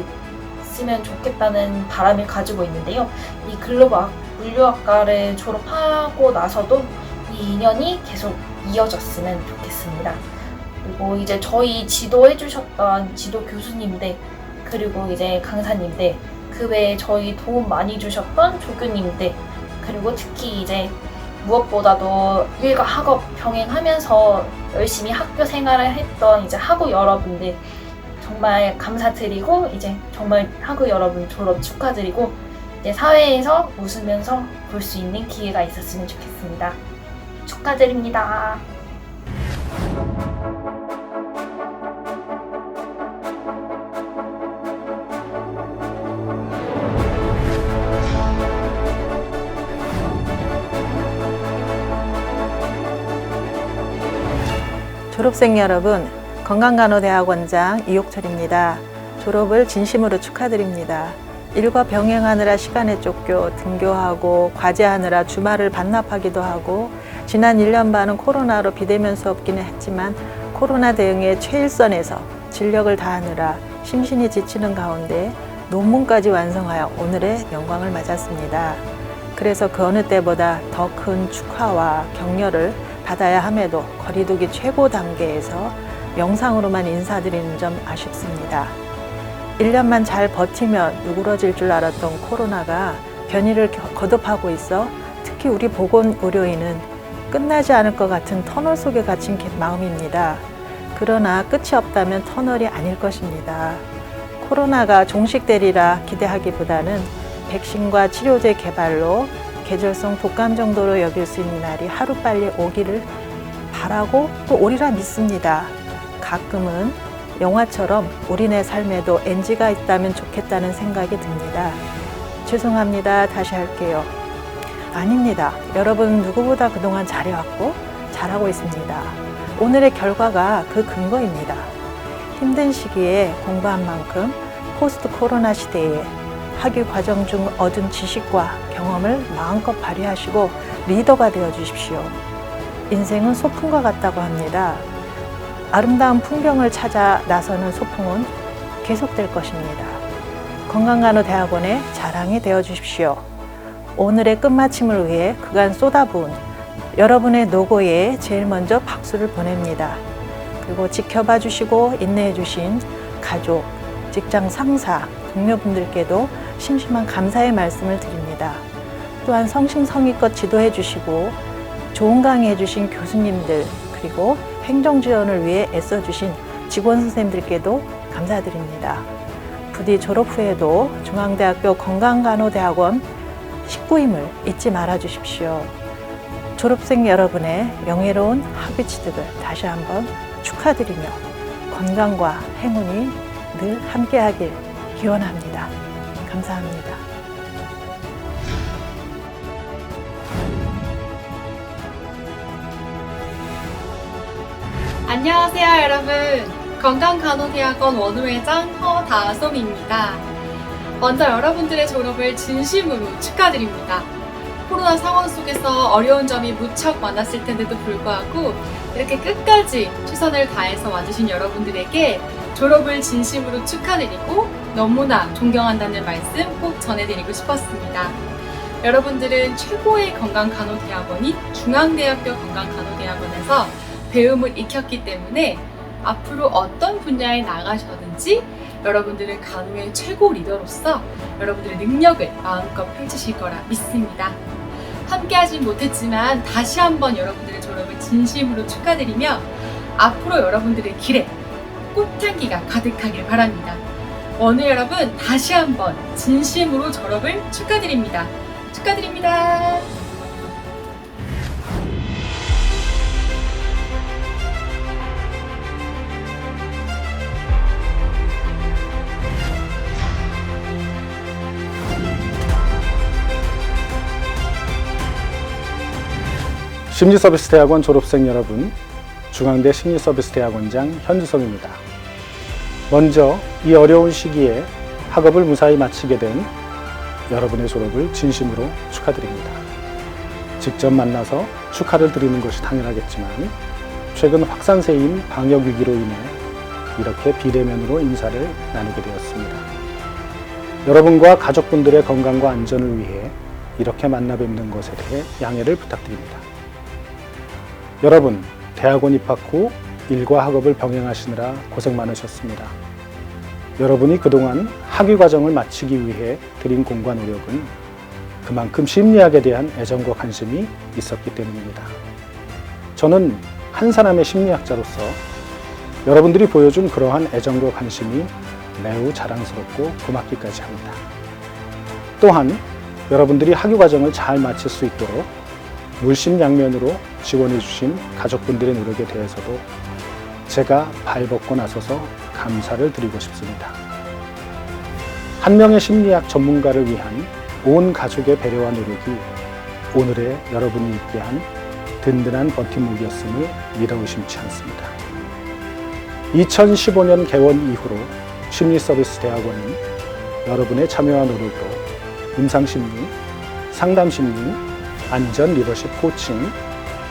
있으면 좋겠다는 바람을 가지고 있는데요. 이 글로벌 물류학과를 졸업하고 나서도 이 인연이 계속 이어졌으면 좋겠습니다. 그리고 이제 저희 지도해주셨던 지도 교수님들 그리고 이제 강사님들 그 외에 저희 도움 많이 주셨던 조교님들 그리고 특히 이제 무엇보다도 일과 학업 병행하면서 열심히 학교 생활을 했던 이제 학우 여러분들 정말 감사드리고 이제 정말 학우 여러분 졸업 축하드리고 이제 사회에서 웃으면서 볼 수 있는 기회가 있었으면 좋겠습니다. 축하드립니다. 졸업생 여러분, 건강간호대학원장 이옥철입니다. 졸업을 진심으로 축하드립니다. 일과 병행하느라 시간에 쫓겨 등교하고 과제하느라 주말을 반납하기도 하고 지난 1년 반은 코로나로 비대면 수업기는 했지만 코로나 대응에 최일선에서 진력을 다하느라 심신이 지치는 가운데 논문까지 완성하여 오늘의 영광을 맞았습니다. 그래서 그 어느 때보다 더 큰 축하와 격려를 받아야 함에도 거리두기 최고 단계에서 영상으로만 인사드리는 점 아쉽습니다. 1년만 잘 버티면 누그러질 줄 알았던 코로나가 변이를 거듭하고 있어 특히 우리 보건의료인은 끝나지 않을 것 같은 터널 속에 갇힌 마음입니다. 그러나 끝이 없다면 터널이 아닐 것입니다. 코로나가 종식되리라 기대하기보다는 백신과 치료제 개발로 계절성 독감 정도로 여길 수 있는 날이 하루빨리 오기를 바라고 또 오리라 믿습니다. 가끔은 영화처럼 우리네 삶에도 NG가 있다면 좋겠다는 생각이 듭니다. 죄송합니다. 다시 할게요. 아닙니다. 여러분 누구보다 그동안 잘해왔고 잘하고 있습니다. 오늘의 결과가 그 근거입니다. 힘든 시기에 공부한 만큼 포스트 코로나 시대에 학위 과정 중 얻은 지식과 경험을 마음껏 발휘하시고 리더가 되어 주십시오. 인생은 소풍과 같다고 합니다. 아름다운 풍경을 찾아 나서는 소풍은 계속될 것입니다. 건강간호대학원의 자랑이 되어 주십시오. 오늘의 끝마침을 위해 그간 쏟아부은 여러분의 노고에 제일 먼저 박수를 보냅니다. 그리고 지켜봐 주시고 인내해 주신 가족, 직장 상사, 동료분들께도 심심한 감사의 말씀을 드립니다. 또한 성심성의껏 지도해 주시고 좋은 강의해 주신 교수님들 그리고 행정지원을 위해 애써주신 직원 선생님들께도 감사드립니다. 부디 졸업 후에도 중앙대학교 건강간호대학원 식구임을 잊지 말아 주십시오. 졸업생 여러분의 명예로운 학위 취득을 다시 한번 축하드리며 건강과 행운이 늘 함께하길 기원합니다. 감사합니다. 안녕하세요 여러분. 건강간호대학원 원우회장 허다솜입니다. 먼저 여러분들의 졸업을 진심으로 축하드립니다. 코로나 상황 속에서 어려운 점이 무척 많았을 텐데도 불구하고 이렇게 끝까지 최선을 다해서 와주신 여러분들에게 졸업을 진심으로 축하드리고 너무나 존경한다는 말씀 꼭 전해드리고 싶었습니다. 여러분들은 최고의 건강간호대학원인 중앙대학교 건강간호대학원에서 배움을 익혔기 때문에 앞으로 어떤 분야에 나가셔든지 여러분들은 간호의 최고 리더로서 여러분들의 능력을 마음껏 펼치실 거라 믿습니다. 함께 하진 못했지만 다시 한번 여러분들의 졸업을 진심으로 축하드리며 앞으로 여러분들의 길에 꽃향기가 가득하길 바랍니다. 오늘 여러분 다시 한번 진심으로 졸업을 축하드립니다. 축하드립니다. 심리서비스대학원 졸업생 여러분, 중앙대 심리서비스대학원장 현주성입니다. 먼저 이 어려운 시기에 학업을 무사히 마치게 된 여러분의 졸업을 진심으로 축하드립니다. 직접 만나서 축하를 드리는 것이 당연하겠지만 최근 확산세인 방역위기로 인해 이렇게 비대면으로 인사를 나누게 되었습니다. 여러분과 가족분들의 건강과 안전을 위해 이렇게 만나 뵙는 것에 대해 양해를 부탁드립니다. 여러분, 대학원 입학 후 일과 학업을 병행하시느라 고생 많으셨습니다. 여러분이 그동안 학위 과정을 마치기 위해 들인 공과 노력은 그만큼 심리학에 대한 애정과 관심이 있었기 때문입니다. 저는 한 사람의 심리학자로서 여러분들이 보여준 그러한 애정과 관심이 매우 자랑스럽고 고맙기까지 합니다. 또한 여러분들이 학위 과정을 잘 마칠 수 있도록 물심양면으로 지원해 주신 가족분들의 노력에 대해서도 제가 발벗고 나서서 감사를 드리고 싶습니다. 한 명의 심리학 전문가를 위한 온 가족의 배려와 노력이 오늘의 여러분이 있게 한 든든한 버팀목이었음을 믿어 의심치 않습니다. 2015년 개원 이후로 심리서비스대학원은 여러분의 참여와 노력으로 임상심리, 상담심리, 안전 리더십 코칭,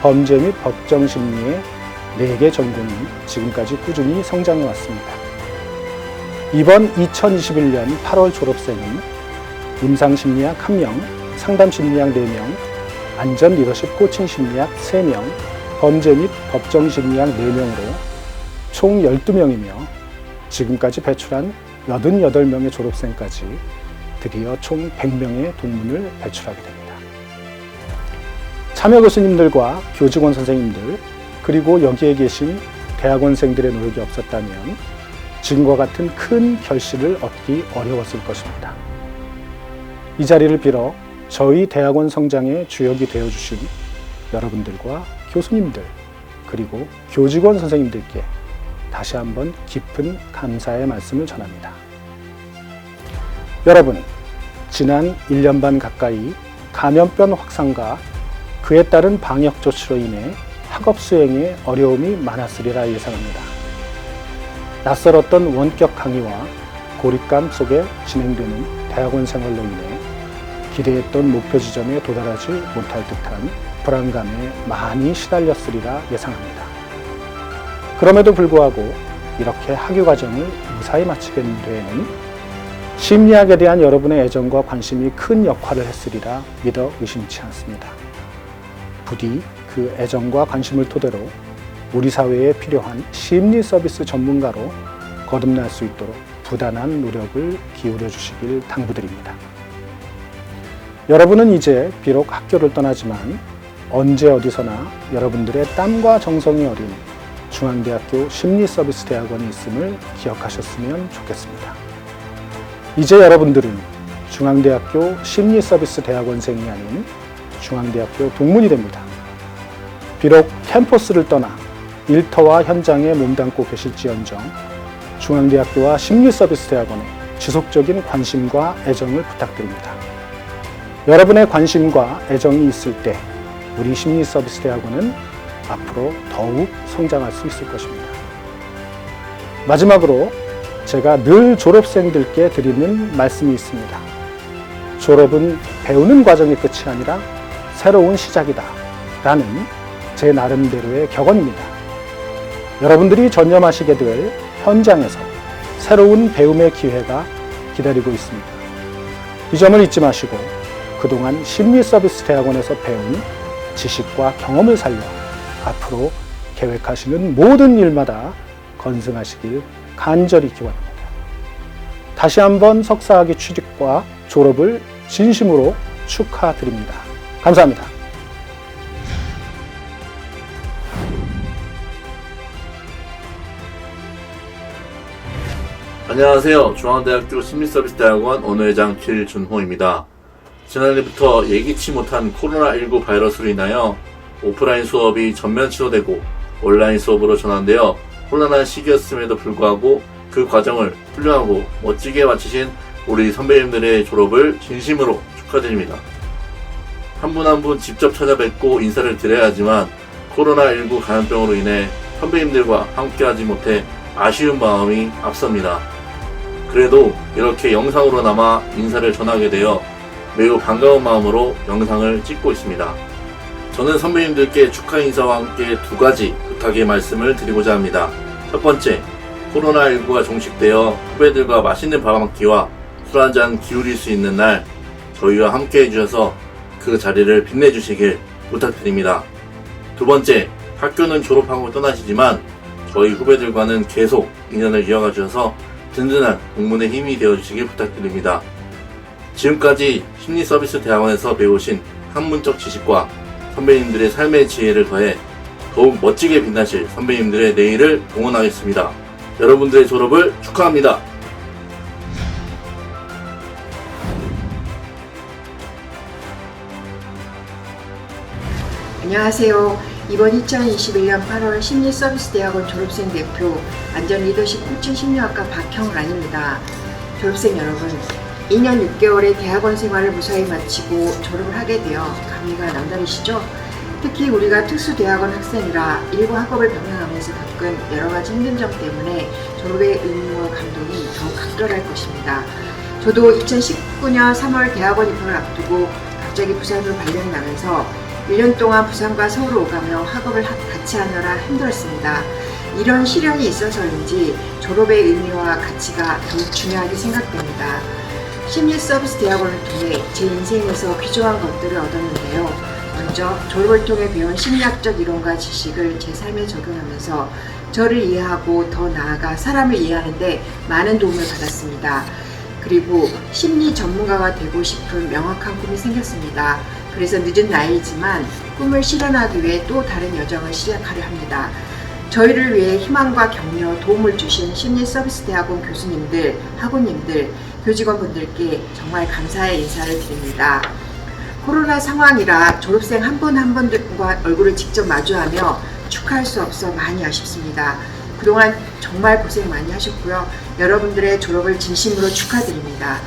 범죄 및 법정심리의 4개 전공이 지금까지 꾸준히 성장해 왔습니다. 이번 2021년 8월 졸업생은 임상심리학 1명, 상담심리학 4명, 안전 리더십 코칭 심리학 3명, 범죄 및 법정심리학 4명으로 총 12명이며 지금까지 배출한 88명의 졸업생까지 드디어 총 100명의 동문을 배출하게 됩니다. 참여 교수님들과 교직원 선생님들 그리고 여기에 계신 대학원생들의 노력이 없었다면 지금과 같은 큰 결실을 얻기 어려웠을 것입니다. 이 자리를 빌어 저희 대학원 성장의 주역이 되어주신 여러분들과 교수님들 그리고 교직원 선생님들께 다시 한번 깊은 감사의 말씀을 전합니다. 여러분, 지난 1년 반 가까이 감염병 확산과 그에 따른 방역 조치로 인해 학업 수행에 어려움이 많았으리라 예상합니다. 낯설었던 원격 강의와 고립감 속에 진행되는 대학원 생활로 인해 기대했던 목표 지점에 도달하지 못할 듯한 불안감에 많이 시달렸으리라 예상합니다. 그럼에도 불구하고 이렇게 학위 과정을 무사히 마치게 된 데에는 심리학에 대한 여러분의 애정과 관심이 큰 역할을 했으리라 믿어 의심치 않습니다. 부디 그 애정과 관심을 토대로 우리 사회에 필요한 심리 서비스 전문가로 거듭날 수 있도록 부단한 노력을 기울여 주시길 당부드립니다. 여러분은 이제 비록 학교를 떠나지만 언제 어디서나 여러분들의 땀과 정성이 어린 중앙대학교 심리서비스대학원이 있음을 기억하셨으면 좋겠습니다. 이제 여러분들은 중앙대학교 심리서비스대학원생이 아닌 중앙대학교 동문이 됩니다. 비록 캠퍼스를 떠나 일터와 현장에 몸담고 계실지언정 중앙대학교와 심리서비스대학원에 지속적인 관심과 애정을 부탁드립니다. 여러분의 관심과 애정이 있을 때 우리 심리서비스대학원은 앞으로 더욱 성장할 수 있을 것입니다. 마지막으로 제가 늘 졸업생들께 드리는 말씀이 있습니다. 졸업은 배우는 과정의 끝이 아니라 새로운 시작이다 라는 제 나름대로의 격언입니다. 여러분들이 전념하시게 될 현장에서 새로운 배움의 기회가 기다리고 있습니다. 이 점을 잊지 마시고 그동안 심리서비스대학원에서 배운 지식과 경험을 살려 앞으로 계획하시는 모든 일마다 건승하시길 간절히 기원합니다. 다시 한번 석사학위 취직과 졸업을 진심으로 축하드립니다. 감사합니다. 안녕하세요. 중앙대학교 심리서비스대학원 원후회장 길준호입니다. 지난해부터 예기치 못한 코로나19 바이러스로 인하여 오프라인 수업이 전면 취소되고 온라인 수업으로 전환되어 혼란한 시기였음에도 불구하고 그 과정을 훌륭하고 멋지게 마치신 우리 선배님들의 졸업을 진심으로 축하드립니다. 한 분 한 분 직접 찾아뵙고 인사를 드려야 하지만 코로나19 감염병으로 인해 선배님들과 함께하지 못해 아쉬운 마음이 앞섭니다. 그래도 이렇게 영상으로나마 인사를 전하게 되어 매우 반가운 마음으로 영상을 찍고 있습니다. 저는 선배님들께 축하 인사와 함께 두 가지 부탁의 말씀을 드리고자 합니다. 첫 번째, 코로나19가 종식되어 후배들과 맛있는 밥 한 끼와 술 한잔 기울일 수 있는 날 저희와 함께 해주셔서 그 자리를 빛내주시길 부탁드립니다. 두 번째, 학교는 졸업하고 떠나시지만 저희 후배들과는 계속 인연을 이어가 주셔서 든든한 동문의 힘이 되어주시길 부탁드립니다. 지금까지 심리서비스대학원에서 배우신 학문적 지식과 선배님들의 삶의 지혜를 더해 더욱 멋지게 빛나실 선배님들의 내일을 응원하겠습니다. 여러분들의 졸업을 축하합니다. 안녕하세요. 이번 2021년 8월 심리서비스대학원 졸업생 대표 안전리더십 코칭 심리학과 박형란입니다. 졸업생 여러분, 2년 6개월의 대학원 생활을 무사히 마치고 졸업을 하게 되어 감회가 남다르시죠? 특히 우리가 특수대학원 학생이라 일과 학업을 병행하면서 겪은 여러가지 힘든 점 때문에 졸업의 의미와 감동이 더욱 각별할 것입니다. 저도 2019년 3월 대학원 입학을 앞두고 갑자기 부산으로 발령이 나면서 1년 동안 부산과 서울을 오가며 학업을 같이 하느라 힘들었습니다. 이런 시련이 있어서인지 졸업의 의미와 가치가 더욱 중요하게 생각됩니다. 심리서비스대학원을 통해 제 인생에서 귀중한 것들을 얻었는데요. 먼저 졸업을 통해 배운 심리학적 이론과 지식을 제 삶에 적용하면서 저를 이해하고 더 나아가 사람을 이해하는 데 많은 도움을 받았습니다. 그리고 심리 전문가가 되고 싶은 명확한 꿈이 생겼습니다. 그래서 늦은 나이지만 꿈을 실현하기 위해 또 다른 여정을 시작하려 합니다. 저희를 위해 희망과 격려, 도움을 주신 심리서비스대학원 교수님들, 학우님들, 교직원분들께 정말 감사의 인사를 드립니다. 코로나 상황이라 졸업생 한 분 한 분들과 얼굴을 직접 마주하며 축하할 수 없어 많이 아쉽습니다. 그동안 정말 고생 많이 하셨고요. 여러분들의 졸업을 진심으로 축하드립니다.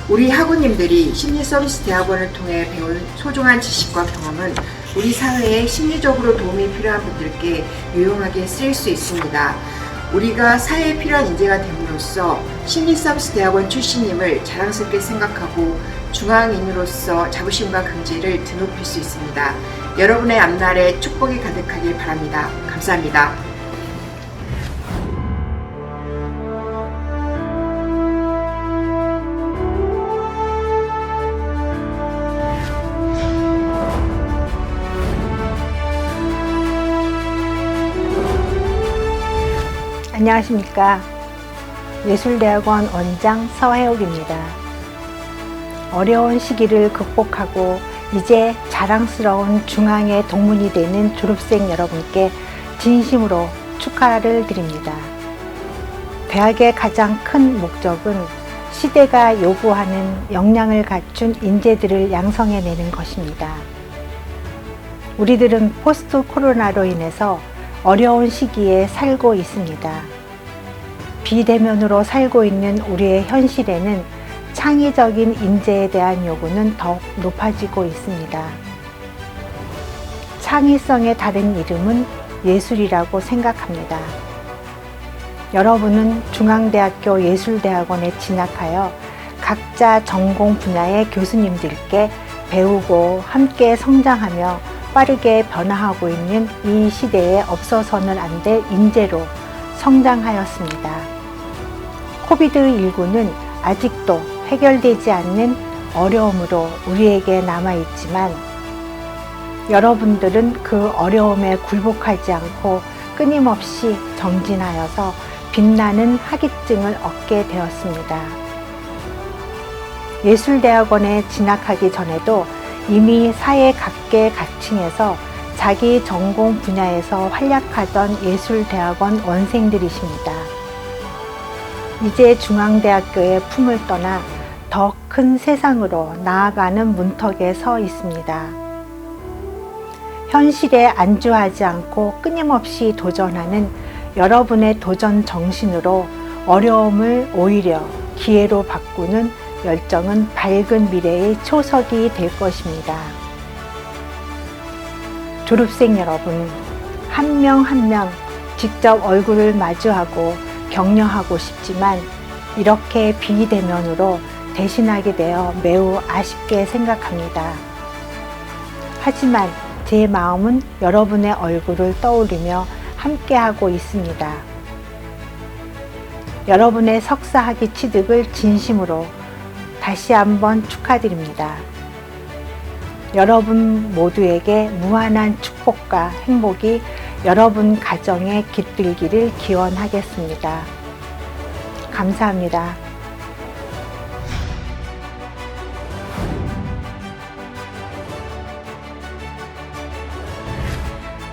우리 학우님들이 심리서비스대학원을 통해 배운 소중한 지식과 경험은 우리 사회에 심리적으로 도움이 필요한 분들께 유용하게 쓰일 수 있습니다. 우리가 사회에 필요한 인재가 됨으로써 심리서비스대학원 출신임을 자랑스럽게 생각하고 중앙인으로서 자부심과 긍지를 드높일 수 있습니다. 여러분의 앞날에 축복이 가득하길 바랍니다. 감사합니다. 안녕하십니까. 예술대학원 원장 서혜옥입니다. 어려운 시기를 극복하고 이제 자랑스러운 중앙의 동문이 되는 졸업생 여러분께 진심으로 축하를 드립니다. 대학의 가장 큰 목적은 시대가 요구하는 역량을 갖춘 인재들을 양성해내는 것입니다. 우리들은 포스트 코로나로 인해서 어려운 시기에 살고 있습니다. 비대면으로 살고 있는 우리의 현실에는 창의적인 인재에 대한 요구는 더욱 높아지고 있습니다. 창의성의 다른 이름은 예술이라고 생각합니다. 여러분은 중앙대학교 예술대학원에 진학하여 각자 전공 분야의 교수님들께 배우고 함께 성장하며 빠르게 변화하고 있는 이 시대에 없어서는 안 될 인재로 성장하였습니다. 코비드19는 아직도 해결되지 않는 어려움으로 우리에게 남아있지만 여러분들은 그 어려움에 굴복하지 않고 끊임없이 정진하여서 빛나는 학위증을 얻게 되었습니다. 예술대학원에 진학하기 전에도 이미 사회 각계각층에서 자기 전공 분야에서 활약하던 예술대학원 원생들이십니다. 이제 중앙대학교의 품을 떠나 더 큰 세상으로 나아가는 문턱에 서 있습니다. 현실에 안주하지 않고 끊임없이 도전하는 여러분의 도전 정신으로 어려움을 오히려 기회로 바꾸는 열정은 밝은 미래의 초석이 될 것입니다. 졸업생 여러분, 한 명 한 명 직접 얼굴을 마주하고 격려하고 싶지만 이렇게 비대면으로 대신하게 되어 매우 아쉽게 생각합니다. 하지만 제 마음은 여러분의 얼굴을 떠올리며 함께하고 있습니다. 여러분의 석사학위 취득을 진심으로 다시 한번 축하드립니다. 여러분 모두에게 무한한 축복과 행복이 여러분 가정에 깃들기를 기원하겠습니다. 감사합니다.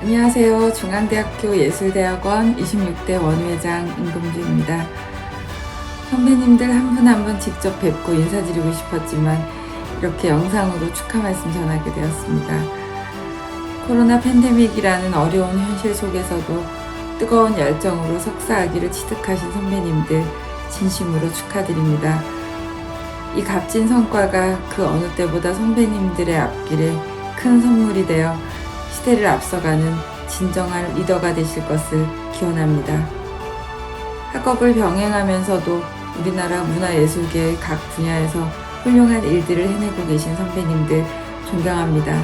안녕하세요. 중앙대학교 예술대학원 26대 원회장 임금주입니다. 선배님들 한 분 한 분 직접 뵙고 인사드리고 싶었지만 이렇게 영상으로 축하 말씀 전하게 되었습니다. 코로나 팬데믹이라는 어려운 현실 속에서도 뜨거운 열정으로 석사학위를 취득하신 선배님들 진심으로 축하드립니다. 이 값진 성과가 그 어느 때보다 선배님들의 앞길에 큰 선물이 되어 시대를 앞서가는 진정한 리더가 되실 것을 기원합니다. 학업을 병행하면서도 우리나라 문화예술계의 각 분야에서 훌륭한 일들을 해내고 계신 선배님들 존경합니다.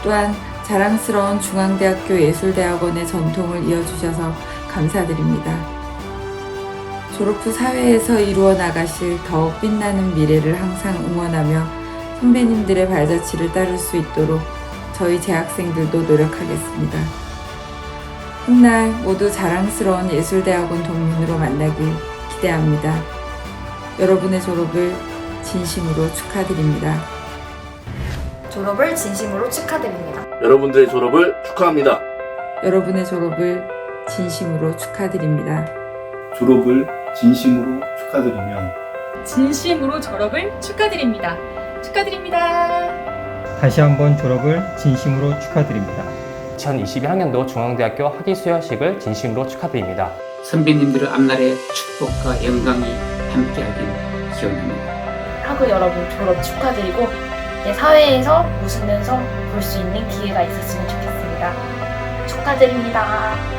또한 자랑스러운 중앙대학교 예술대학원의 전통을 이어주셔서 감사드립니다. 졸업 후 사회에서 이루어 나가실 더욱 빛나는 미래를 항상 응원하며 선배님들의 발자취를 따를 수 있도록 저희 재학생들도 노력하겠습니다. 훗날 모두 자랑스러운 예술대학원 동문으로 만나길 기대합니다. 여러분의 졸업을 진심으로 축하드립니다. 졸업을 진심으로 축하드립니다. 여러분들의 졸업을 축하합니다. 여러분의 졸업을 진심으로 축하드립니다. 졸업을 진심으로 축하드리며 진심으로 졸업을 축하드립니다. 축하드립니다. 다시 한번 졸업을 진심으로 축하드립니다. 2022학년도 중앙대학교 학위 수여식을 진심으로 축하드립니다. 선배님들의 앞날의 축복과 영광이 함께하길 기원합니다. 학우 여러분 졸업 축하드리고 사회에서 웃으면서 볼 수 있는 기회가 있었으면 좋겠습니다. 축하드립니다.